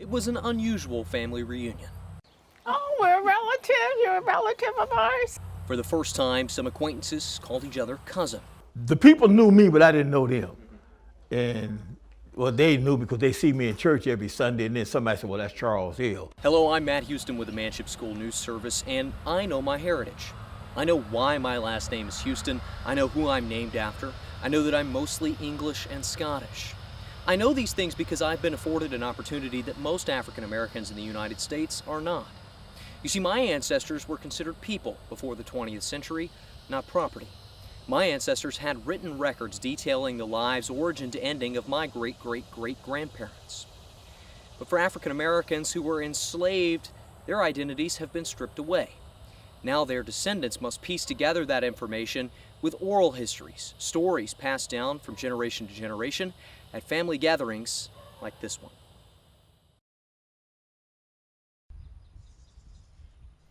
It was an unusual family reunion. Oh, we're a relative. You're a relative of ours. For the first time, some acquaintances called each other cousin. The people knew me, but I didn't know them. And well, they knew because they see me in church every Sunday, and then somebody said, well, that's Charles Hill. Hello, I'm Matt Houston with the Manship School News Service, and I know my heritage. I know why my last name is Houston. I know who I'm named after. I know that I'm mostly English and Scottish. I know these things because I've been afforded an opportunity that most African Americans in the United States are not. You see, my ancestors were considered people before the 20th century, not property. My ancestors had written records detailing the lives, origin to ending of my great-great-great-grandparents. But for African Americans who were enslaved, their identities have been stripped away. Now their descendants must piece together that information with oral histories, stories passed down from generation to generation at family gatherings like this one.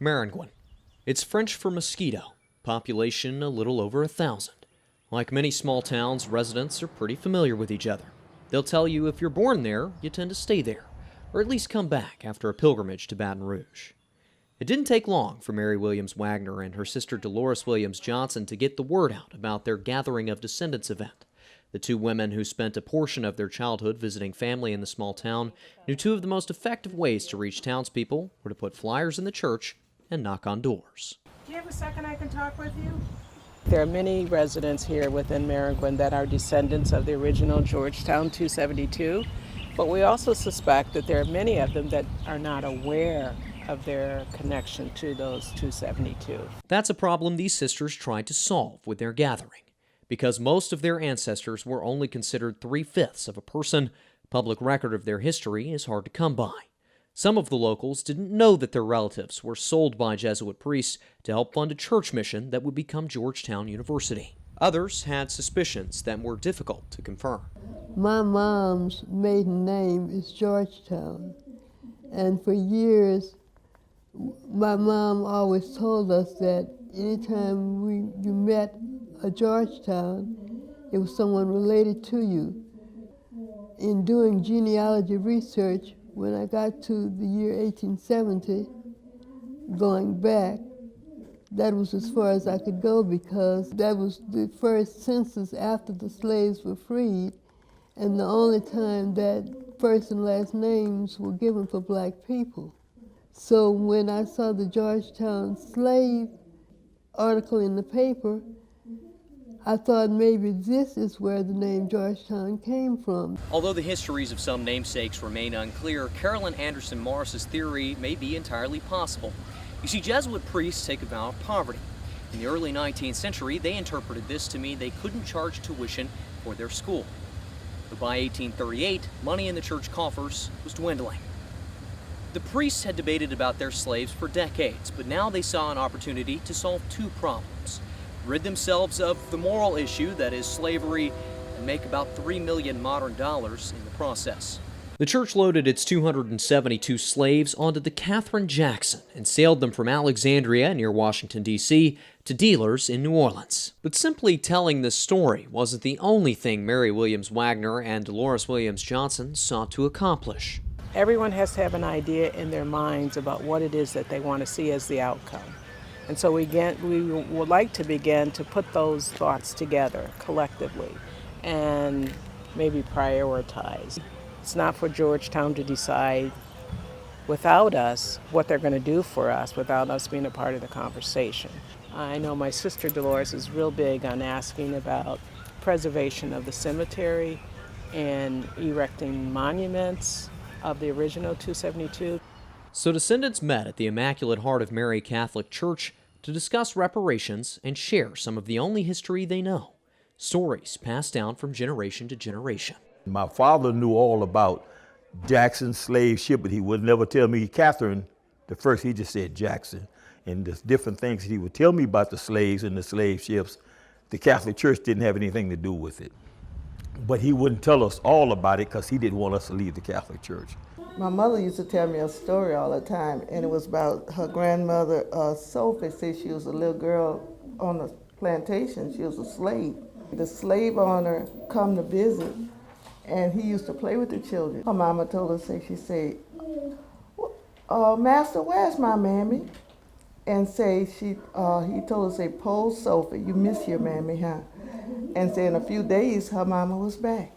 Maringouin. It's French for mosquito. Population a little over 1,000. Like many small towns, residents are pretty familiar with each other. They'll tell you if you're born there, you tend to stay there, or at least come back after a pilgrimage to Baton Rouge. It didn't take long for Mary Williams Wagner and her sister Dolores Williams Johnson to get the word out about their Gathering of Descendants event. The two women who spent a portion of their childhood visiting family in the small town knew two of the most effective ways to reach townspeople were to put flyers in the church and knock on doors. Do you have a second I can talk with you? There are many residents here within Maringouin that are descendants of the original Georgetown 272, but we also suspect that there are many of them that are not aware of their connection to those 272. That's a problem these sisters tried to solve with their gathering. Because most of their ancestors were only considered 3/5 of a person, public record of their history is hard to come by. Some of the locals didn't know that their relatives were sold by Jesuit priests to help fund a church mission that would become Georgetown University. Others had suspicions that were difficult to confirm. My mom's maiden name is Georgetown, and for years my mom always told us that anytime you met a Georgetown, it was someone related to you. In doing genealogy research, when I got to the year 1870, going back, that was as far as I could go because that was the first census after the slaves were freed and the only time that first and last names were given for black people. So when I saw the Georgetown slave article in the paper, I thought maybe this is where the name Georgetown came from. Although the histories of some namesakes remain unclear, Carolyn Anderson Morris's theory may be entirely possible. You see, Jesuit priests take a vow of poverty. In the early 19th century, they interpreted this to mean they couldn't charge tuition for their school. But by 1838, money in the church coffers was dwindling. The priests had debated about their slaves for decades, but now they saw an opportunity to solve two problems. Rid themselves of the moral issue that is slavery and make about $3 million modern dollars in the process. The church loaded its 272 slaves onto the Catherine Jackson and sailed them from Alexandria near Washington, D.C. to dealers in New Orleans. But simply telling this story wasn't the only thing Mary Williams Wagner and Dolores Williams Johnson sought to accomplish. Everyone has to have an idea in their minds about what it is that they want to see as the outcome. And so we would like to begin to put those thoughts together collectively and maybe prioritize. It's not for Georgetown to decide without us what they're going to do for us without us being a part of the conversation. I know my sister Dolores is real big on asking about preservation of the cemetery and erecting monuments of the original 272. So descendants met at the Immaculate Heart of Mary Catholic Church to discuss reparations and share some of the only history they know, stories passed down from generation to generation. My father knew all about Jackson's slave ship, but he would never tell me Catherine the first. He just said Jackson. And there's different things he would tell me about the slaves and the slave ships. The Catholic Church didn't have anything to do with it. But he wouldn't tell us all about it because he didn't want us to leave the Catholic Church. My mother used to tell me a story all the time, and it was about her grandmother, Sophie. Said she was a little girl on the plantation. She was a slave. The slave owner come to visit, and he used to play with the children. Her mama told her, she said, Master, where's my mammy? And say, he told her, say, "Poor Sophie, you miss your mammy, huh?" And say in a few days, her mama was back.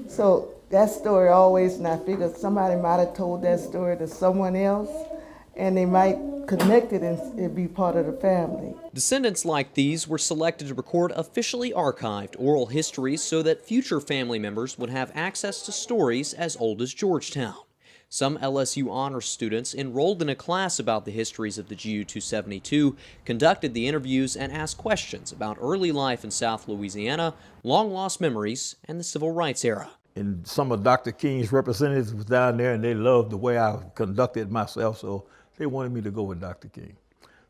So that story always, and I figured somebody might have told that story to someone else, and they might connect it and it'd be part of the family. Descendants like these were selected to record officially archived oral histories so that future family members would have access to stories as old as Georgetown. Some LSU honors students enrolled in a class about the histories of the GU272 conducted the interviews and asked questions about early life in South Louisiana, long-lost memories, and the Civil Rights era. And some of Dr. King's representatives was down there, and they loved the way I conducted myself, so they wanted me to go with Dr. King.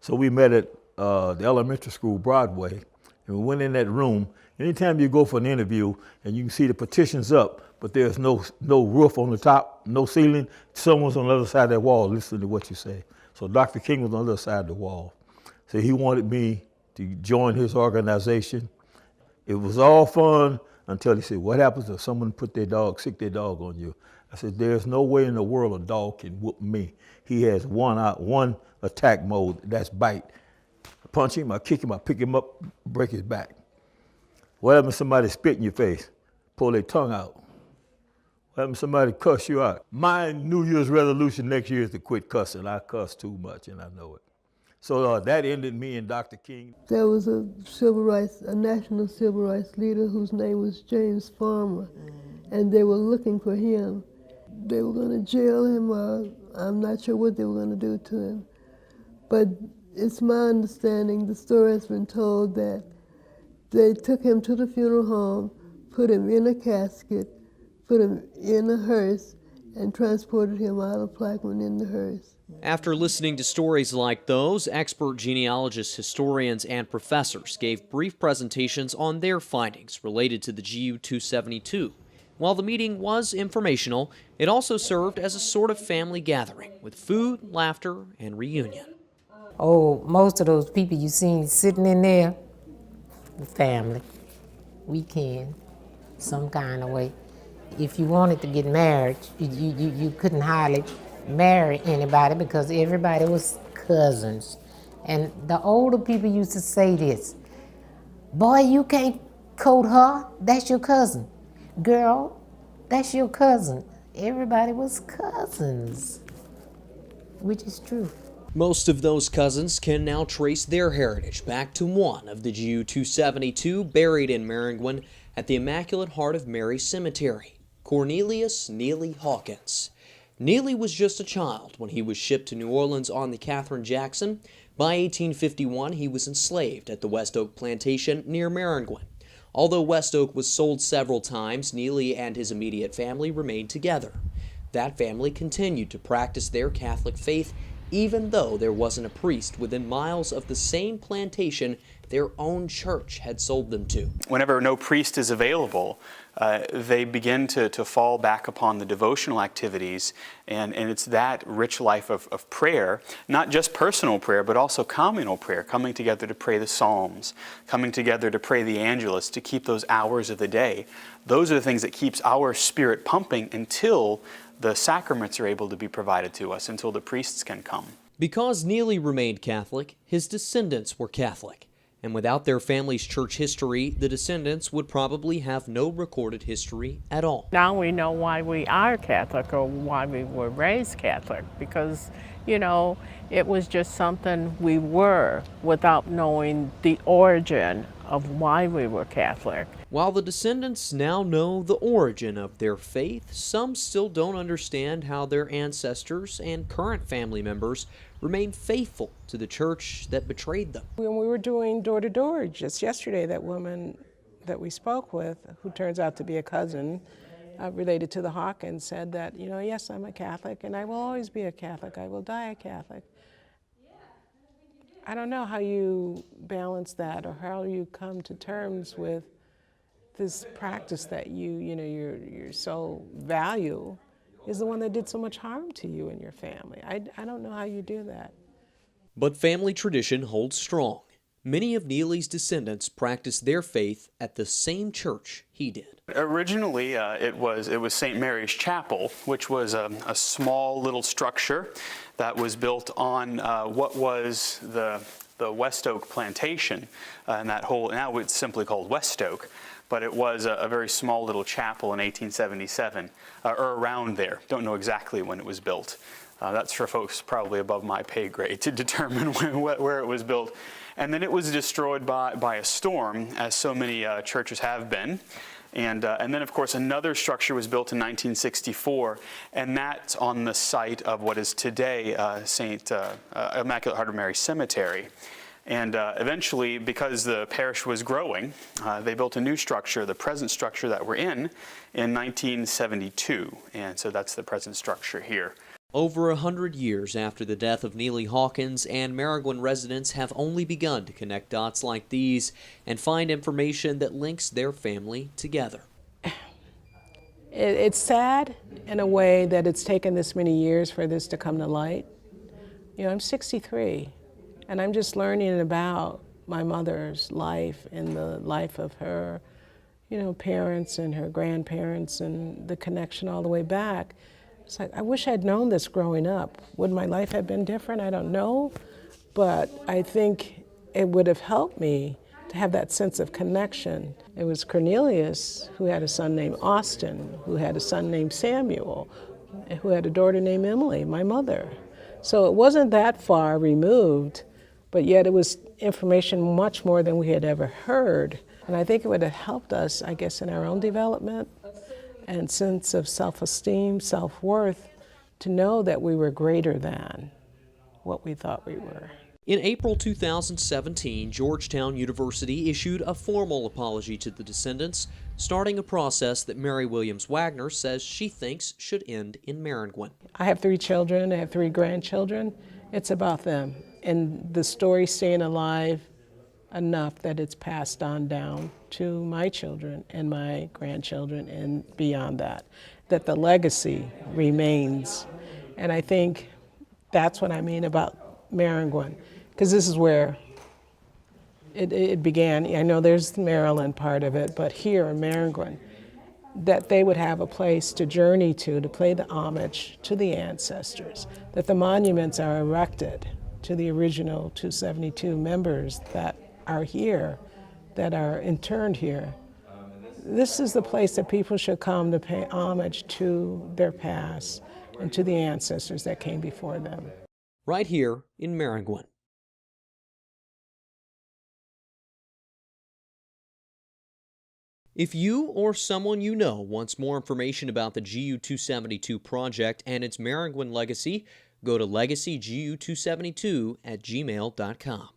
So we met at the elementary school, Broadway, and we went in that room. Anytime you go for an interview and you can see the partitions up, but there's no roof on the top, no ceiling, someone's on the other side of that wall listening to what you say. So Dr. King was on the other side of the wall. So he wanted me to join his organization. It was all fun until he said, "What happens if someone sick their dog on you?" I said, "There's no way in the world a dog can whoop me. He has one attack mode, that's bite. I punch him, I kick him, I pick him up, break his back. What happens if somebody spit in your face, pull their tongue out? What happens if somebody cuss you out?" My New Year's resolution next year is to quit cussing. I cuss too much, and I know it. So that ended me and Dr. King. There was a national civil rights leader whose name was James Farmer, and they were looking for him. They were going to jail him, or I'm not sure what they were going to do to him. But it's my understanding, the story has been told, that they took him to the funeral home, put him in a casket, put him in a hearse, and transported him out of Plaquemine in the hearse. After listening to stories like those, expert genealogists, historians, and professors gave brief presentations on their findings related to the GU272. While the meeting was informational, it also served as a sort of family gathering with food, laughter, and reunion. Oh, most of those people you seen sitting in there, the family, weekend, some kind of way. If you wanted to get married, you couldn't hardly marry anybody because everybody was cousins. And the older people used to say this, "Boy, you can't coat her, that's your cousin. Girl, that's your cousin." Everybody was cousins, which is true. Most of those cousins can now trace their heritage back to one of the GU272 buried in Maringouin at the Immaculate Heart of Mary Cemetery, Cornelius Neely Hawkins. Neely was just a child when he was shipped to New Orleans on the Catherine Jackson. By 1851, he was enslaved at the West Oak Plantation near Maringouin. Although West Oak was sold several times, Neely and his immediate family remained together. That family continued to practice their Catholic faith even though there wasn't a priest within miles of the same plantation their own church had sold them to. Whenever no priest is available, they begin to fall back upon the devotional activities, and it's that rich life of prayer, not just personal prayer, but also communal prayer, coming together to pray the Psalms, coming together to pray the Angelus, to keep those hours of the day. Those are the things that keeps our spirit pumping until the sacraments are able to be provided to us, until the priests can come. Because Neely remained Catholic, his descendants were Catholic. And without their family's church history, the descendants would probably have no recorded history at all. Now we know why we are Catholic, or why we were raised Catholic, because, you know, it was just something we were without knowing the origin of why we were Catholic. While the descendants now know the origin of their faith, some still don't understand how their ancestors and current family members remain faithful to the church that betrayed them. When we were doing door-to-door just yesterday, that woman that we spoke with, who turns out to be a cousin related to the Hawkins, said that, you know, yes, I'm a Catholic and I will always be a Catholic. I will die a Catholic. I don't know how you balance that, or how you come to terms with this practice that you so value is the one that did so much harm to you and your family. I don't know how you do that. But family tradition holds strong. Many of Neely's descendants practiced their faith at the same church he did. Originally, it was St. Mary's Chapel, which was a small little structure that was built on what was the West Oak plantation, and that whole, now it's simply called West Oak, but it was a very small little chapel in 1877, or around there. Don't know exactly when it was built. That's for folks probably above my pay grade to determine where it was built. And then it was destroyed by a storm, as so many churches have been. And then, of course, another structure was built in 1964, and that's on the site of what is today St. Immaculate Heart of Mary Cemetery. And eventually, because the parish was growing, they built a new structure, the present structure that we're in 1972. And so that's the present structure here. Over 100 years after the death of Neely Hawkins, and Maringouin residents have only begun to connect dots like these and find information that links their family together. It's sad in a way that it's taken this many years for this to come to light. You know, I'm 63, and I'm just learning about my mother's life and the life of her, you know, parents and her grandparents and the connection all the way back. It's like, I wish I'd known this growing up. Would my life have been different? I don't know. But I think it would have helped me to have that sense of connection. It was Cornelius who had a son named Austin, who had a son named Samuel, who had a daughter named Emily, my mother. So it wasn't that far removed, but yet it was information much more than we had ever heard. And I think it would have helped us, I guess, in our own development and sense of self-esteem, self-worth, to know that we were greater than what we thought we were. In April 2017, Georgetown University issued a formal apology to the descendants, starting a process that Mary Williams Wagner says she thinks should end in Maringouin. I have 3 children, I have 3 grandchildren. It's about them and the story staying alive enough that it's passed on down to my children and my grandchildren and beyond that, that the legacy remains. And I think that's what I mean about Maringouin, because this is where it began. I know there's the Maryland part of it, but here in Maringouin, that they would have a place to journey to pay the homage to the ancestors, that the monuments are erected to the original 272 members that are here, that are interned here. This is the place that people should come to pay homage to their past and to the ancestors that came before them. Right here in Maringouin. If you or someone you know wants more information about the GU272 project and its Maringouin legacy, go to legacygu272@gmail.com.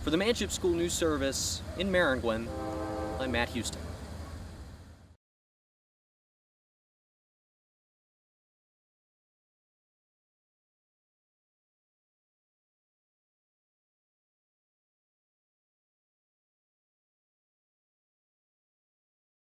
For the Manship School News Service in Maringouin, I'm Matt Houston.